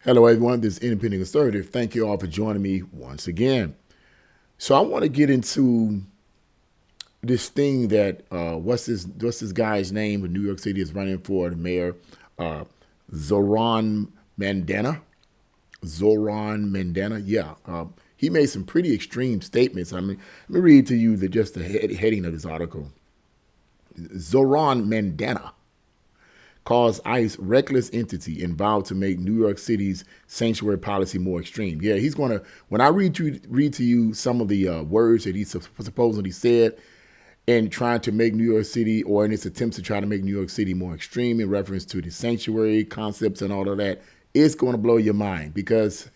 Hello, everyone. This is Independent Conservative. Thank you all for joining me once again. So I want to get into this thing that what's this guy's name in New York City is running for the mayor, uh, Zohran Mandana. Zohran Mandana. Yeah, he made some pretty extreme statements. I mean, let me read to you just the heading of this article. Zohran Mandana calls ICE reckless entity and vowed to make New York City's sanctuary policy more extreme. Yeah, he's going to, when I read to you some of the words that he supposedly said in trying to make New York City, or in its attempts to try to make New York City more extreme in reference to the sanctuary concepts and all of that, it's going to blow your mind because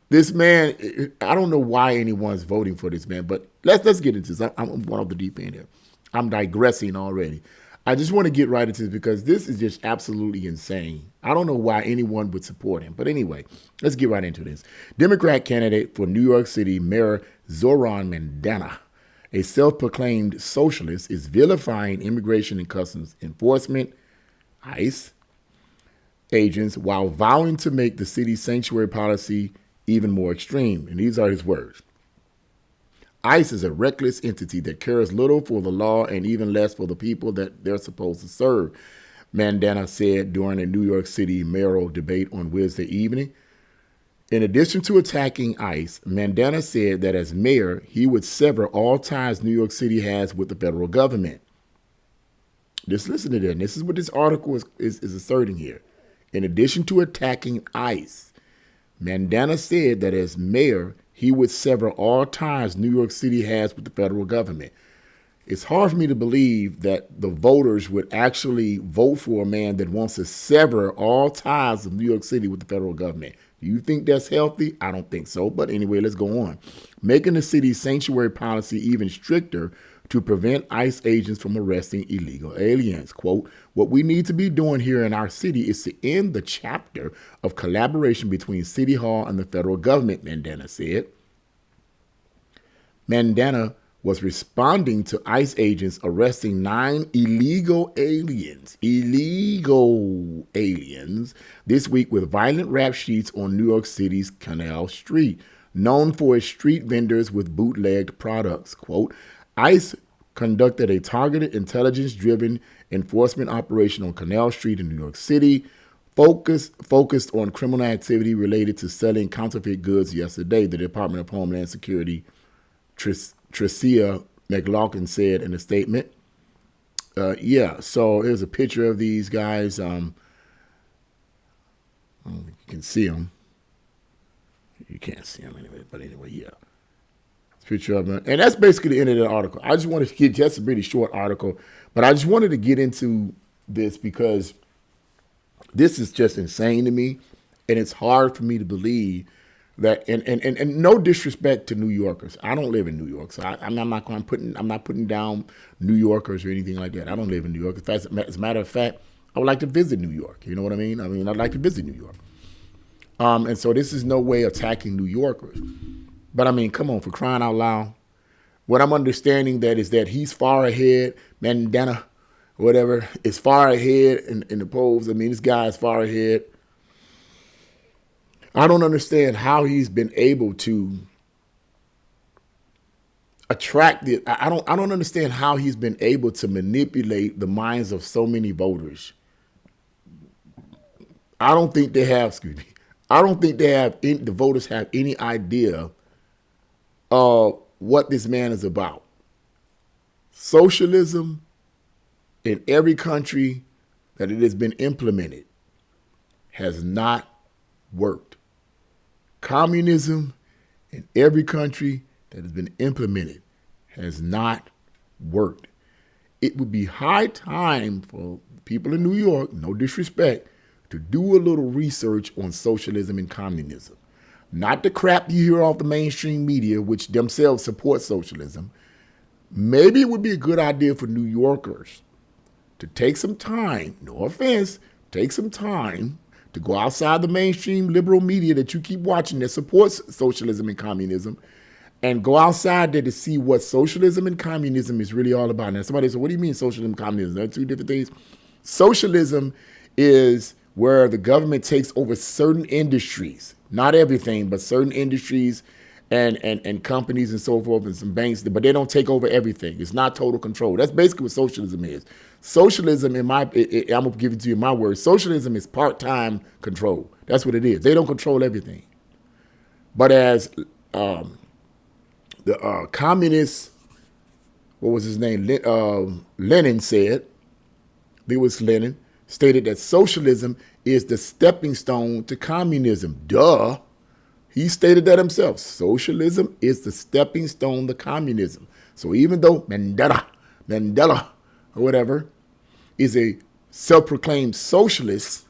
this man, I don't know why anyone's voting for this man, but let's get into this. I'm going off the deep end here. I'm digressing already. I just want to get right into this because this is just absolutely insane. I don't know why anyone would support him. But anyway, let's get right into this. Democrat candidate for New York City Mayor Zohran Mamdani, a self-proclaimed socialist, is vilifying immigration and customs enforcement, ICE, agents while vowing to make the city's sanctuary policy even more extreme. And these are his words. ICE is a reckless entity that cares little for the law and even less for the people that they're supposed to serve, Mandana said during a New York City mayoral debate on Wednesday evening. In addition to attacking ICE, Mandana said that as mayor, he would sever all ties New York City has with the federal government. Just listen to this. This is what this article is asserting here. In addition to attacking ICE, Mandana said that as mayor, he would sever all ties New York City has with the federal government. It's hard for me to believe that the voters would actually vote for a man that wants to sever all ties of New York City with the federal government. Do you think that's healthy? I don't think so. But anyway, let's go on. Making the city's sanctuary policy even stricter to prevent ICE agents from arresting illegal aliens. Quote, what we need to be doing here in our city is to end the chapter of collaboration between City Hall and the federal government, Mandana said. Mandana was responding to ICE agents arresting 9 illegal aliens this week with violent rap sheets on New York City's Canal Street, known for its street vendors with bootlegged products. Quote, ICE conducted a targeted intelligence-driven enforcement operation on Canal Street in New York City, focused on criminal activity related to selling counterfeit goods yesterday, the Department of Homeland Security Tricia McLaughlin said in a statement. So here's a picture of these guys. I don't think you can see them. You can't see them anyway, but anyway, yeah. Picture of them. And that's basically the end of the article. I just wanted to get just a really short article, but I just wanted to get into this because this is just insane to me, and it's hard for me to believe that. And no disrespect to New Yorkers. I don't live in New York, so I'm not putting down New Yorkers or anything like that. I don't live in New York. As a matter of fact, I would like to visit New York. You know what I mean? I'd like to visit New York. And so this is no way attacking New Yorkers. But I mean, come on, for crying out loud. What I'm understanding that is that he's far ahead, Mandana, whatever, is far ahead in the polls. I mean, this guy is far ahead. I don't understand how he's been able to attract it. I don't understand how he's been able to manipulate the minds of so many voters. I don't think they have, the voters have any idea what this man is about. Socialism in every country that it has been implemented has not worked. Communism in every country that has been implemented has not worked. It would be high time for people in New York, no disrespect, to do a little research on socialism and communism. Not the crap you hear off the mainstream media, which themselves support socialism. Maybe it would be a good idea for New Yorkers to take some time, no offense, take some time to go outside the mainstream liberal media that you keep watching that supports socialism and communism, and go outside there to see what socialism and communism is really all about. Now, somebody said, what do you mean socialism and communism? They're two different things. Socialism is where the government takes over certain industries, not everything, but certain industries and companies and so forth and some banks, but they don't take over everything. It's not total control. That's basically what socialism is. Socialism, I'm going to give it to you in my words, socialism is part-time control. That's what it is. They don't control everything. But as the communist, what was his name? Lenin said, I think it was Lenin, stated that socialism is the stepping stone to communism. Duh. He stated that himself. Socialism is the stepping stone to communism. So even though Mandela, or whatever, is a self-proclaimed socialist,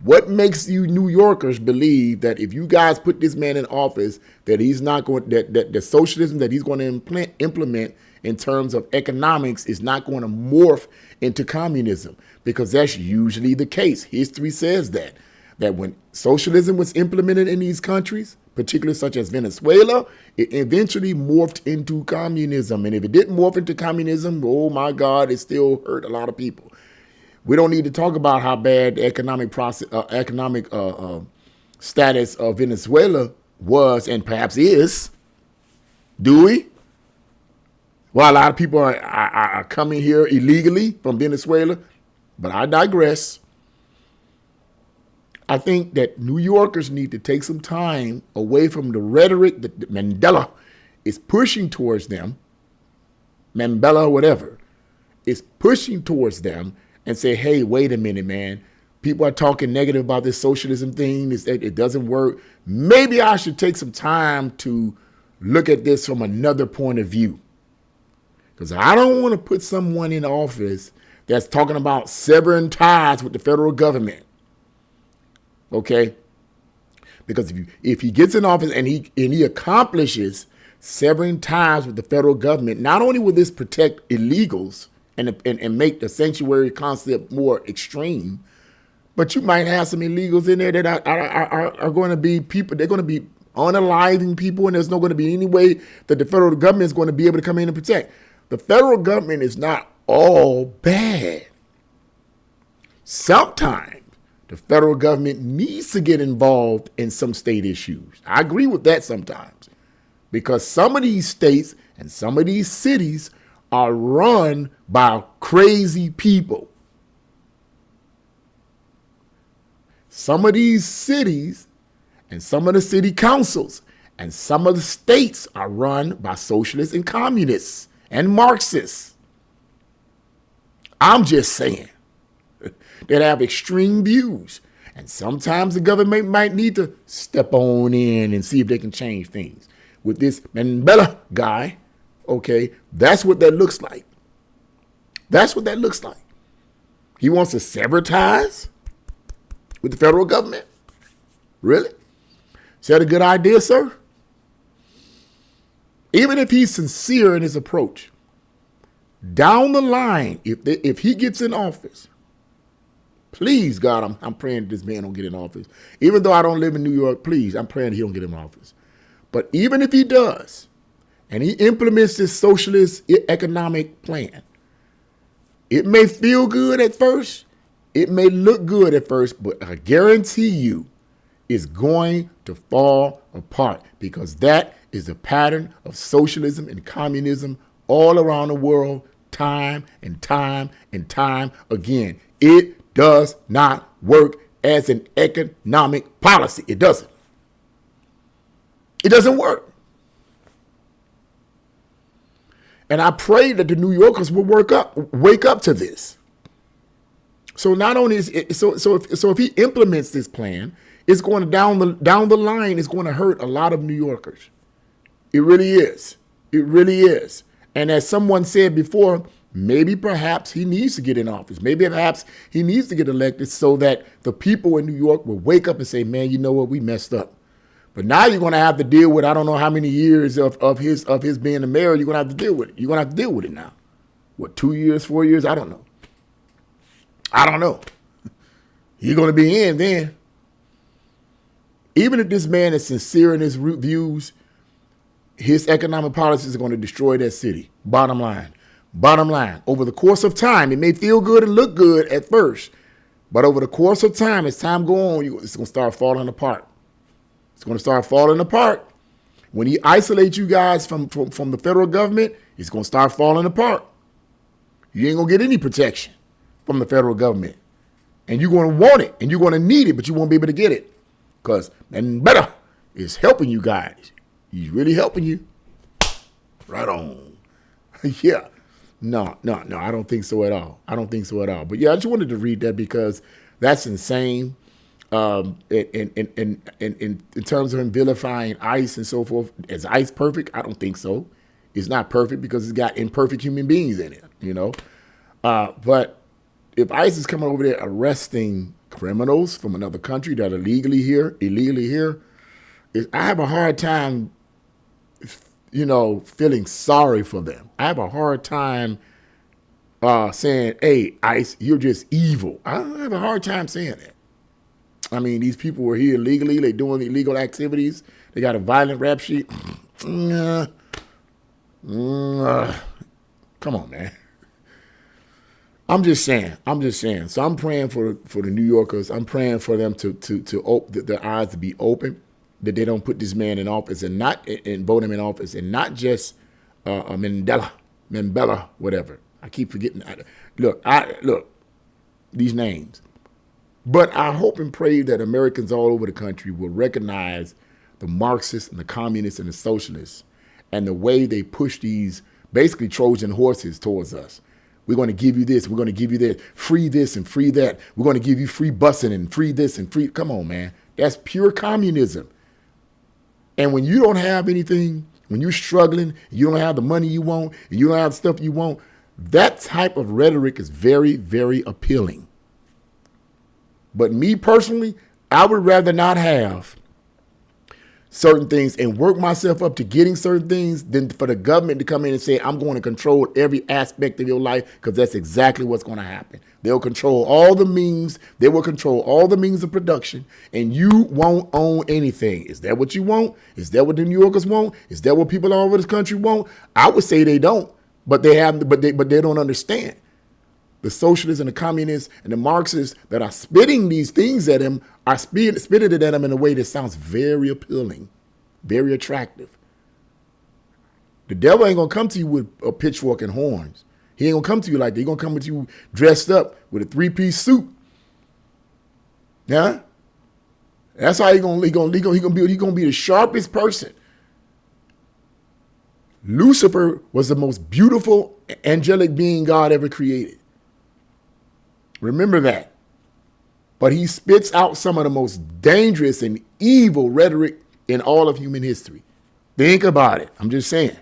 what makes you New Yorkers believe that if you guys put this man in office, that he's not going, that the socialism that he's going to implement in terms of economics is not going to morph into communism? Because that's usually the case. History says that when socialism was implemented in these countries, particularly such as Venezuela, it eventually morphed into communism. And if it didn't morph into communism, oh my God, it still hurt a lot of people. We don't need to talk about how bad the economic status of Venezuela was and perhaps is, do we? Well, a lot of people are coming here illegally from Venezuela, but I digress. I think that New Yorkers need to take some time away from the rhetoric that Mandela is pushing towards them, Mandela, whatever, is pushing towards them, and say, hey, wait a minute, man. People are talking negative about this socialism thing. It doesn't work. Maybe I should take some time to look at this from another point of view. Because I don't want to put someone in office that's talking about severing ties with the federal government. Okay? Because if he gets in office and he accomplishes severing ties with the federal government, not only will this protect illegals and make the sanctuary concept more extreme, but you might have some illegals in there that are going to be people, they're going to be unaliving people, and there's not going to be any way that the federal government is going to be able to come in and protect. The federal government is not all bad. Sometimes the federal government needs to get involved in some state issues. I agree with that sometimes, because some of these states and some of these cities are run by crazy people. Some of these cities and some of the city councils and some of the states are run by socialists and communists and Marxists. I'm just saying that have extreme views. And sometimes the government might need to step on in and see if they can change things. With this Mandela guy, okay, that's what that looks like. That's what that looks like. He wants to sever ties with the federal government? Really? Is that a good idea, sir? Even if he's sincere in his approach, down the line, if he gets in office, please, God, I'm praying this man don't get in office. Even though I don't live in New York, please, I'm praying he don't get in office. But even if he does, and he implements this socialist economic plan, it may feel good at first, it may look good at first, but I guarantee you it's going to fall apart, because that is a pattern of socialism and communism all around the world, time and time and time again. It does not work as an economic policy. It doesn't. It doesn't work. And I pray that the New Yorkers will wake up to this. So not only is it, so if he implements this plan, it's going to down the line, it's going to hurt a lot of New Yorkers. It really is. It really is. And as someone said before, maybe perhaps he needs to get in office. Maybe perhaps he needs to get elected so that the people in New York will wake up and say, man, you know what, we messed up. But now you're going to have to deal with, I don't know how many years of his being the mayor. You're going to have to deal with it. You're going to have to deal with it now. What, 2 years, 4 years? I don't know. You're going to be in then. Even if this man is sincere in his views, his economic policies are going to destroy that city. Bottom line. Over the course of time, it may feel good and look good at first, But over the course of time, as time go on, it's going to start falling apart. It's going to start falling apart. When he isolates you guys from the federal government, it's going to start falling apart. You ain't going to get any protection from the federal government. And you're going to want it, and you're going to need it, but you won't be able to get it. Because Mandela is helping you guys. He's really helping you. Right on. Yeah. No, I don't think so at all. I don't think so at all. But yeah, I just wanted to read that because that's insane. In terms of him vilifying ICE and so forth, is ICE perfect? I don't think so. It's not perfect because it's got imperfect human beings in it, you know. But if ICE is coming over there arresting criminals from another country that are illegally here, I have a hard time, you know, feeling sorry for them. I have a hard time saying, hey, ICE, you're just evil. I have a hard time saying that. I mean, these people were here illegally. They're doing illegal activities. They got a violent rap sheet. Come on, man. I'm just saying. So I'm praying for the New Yorkers. I'm praying for them to open their eyes to be open, that they don't put this man in office and vote him in office, and not just Mandela, whatever. I keep forgetting. Look, these names. But I hope and pray that Americans all over the country will recognize the Marxists and the communists and the socialists and the way they push these basically Trojan horses towards us. We're going to give you this. We're going to give you that. Free this and free that. We're going to give you free busing and free this and free. Come on, man. That's pure communism. And when you don't have anything, when you're struggling, you don't have the money you want, and you don't have the stuff you want, that type of rhetoric is very, very appealing. But me personally, I would rather not have certain things and work myself up to getting certain things than for the government to come in and say, I'm going to control every aspect of your life, because that's exactly what's going to happen. They'll control all the means. They will control all the means of production, and you won't own anything. Is that what you want? Is that what the New Yorkers want? Is that what people all over this country want? I would say they don't, but they don't understand. The socialists and the communists and the Marxists that are spitting these things at him are spitting it at him in a way that sounds very appealing, very attractive. The devil ain't going to come to you with a pitchfork and horns. He ain't going to come to you like that. He's going to come to you dressed up with a 3-piece suit. Yeah? That's how he's going to be the sharpest person. Lucifer was the most beautiful angelic being God ever created. Remember that. But he spits out some of the most dangerous and evil rhetoric in all of human history. Think about it. I'm just saying.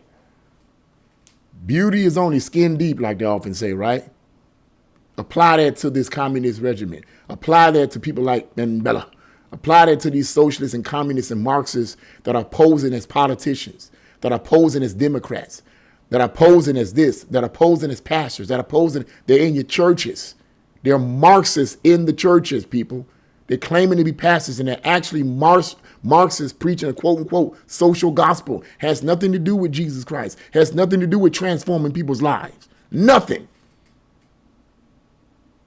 Beauty is only skin deep, like they often say, right? Apply that to this communist regiment. Apply that to people like Mandela. Apply that to these socialists and communists and Marxists that are posing as politicians, that are posing as Democrats, that are posing as this, that are posing as pastors, that are posing, they're in your churches. They're Marxists in the churches, people. They're claiming to be pastors, and they're actually Marxists preaching a quote-unquote social gospel. Has nothing to do with Jesus Christ. Has nothing to do with transforming people's lives. Nothing.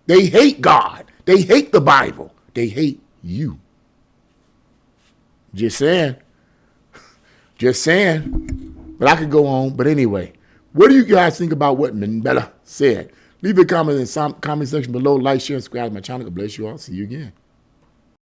They hate God. They hate the Bible. They hate you. Just saying. Just saying. But I could go on. But anyway, what do you guys think about what Mandela said? Leave a comment in the comment section below. Like, share, and subscribe to my channel. God bless you all. See you again.